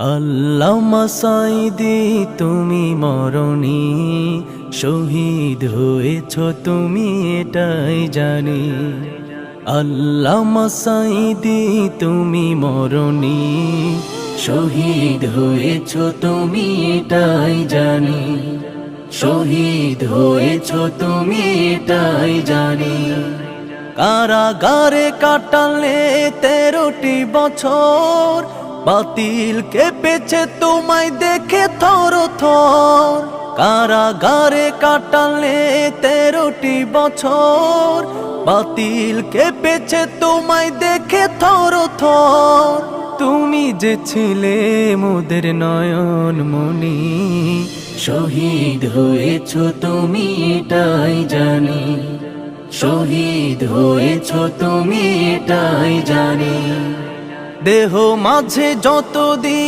আল্লামা সাঈদী তুমি মরণী, শহীদ হয়েছ তুমি এটাই জানি। আল্লামা সাঈদী তুমি মরণী, শহীদ হয়েছ তুমি এটাই জানি। শহীদ হয়েছ তুমি এটাই জানি। কারাগারে কাটালে 13টি বছর, বাতিল কেঁপেছে তোমায় দেখে থর থর। কারাগারে কাটালে 13টি বছর, বাতিল কেঁপেছে তোমায় দেখে থর থর। তুমি যে ছিলে মোদের নয়ন মনি, শহীদ হয়েছ তুমি এটাই জানি। শহীদ হয়েছ তুমি এটাই জানি। দেহ মাঝে যতদিন